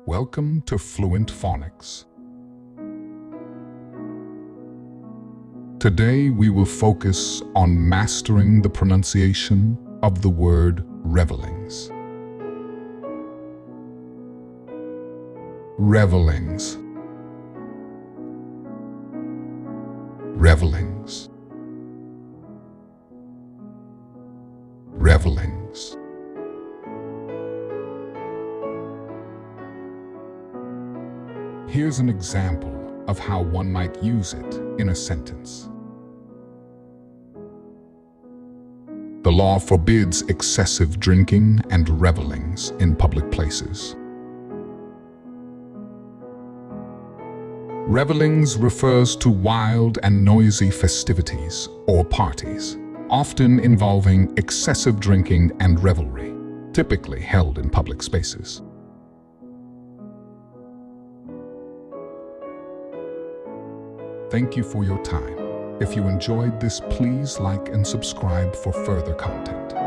Welcome to Fluent Phonics. Today we will focus on mastering the pronunciation of the word Revellings. Revellings. Revellings. Revellings. Here's an example of how one might use it in a sentence. The law forbids excessive drinking and revellings in public places. Revellings refers to wild and noisy festivities or parties, often involving excessive drinking and revelry, typically held in public spaces. Thank you for your time. If you enjoyed this, please like and subscribe for further content.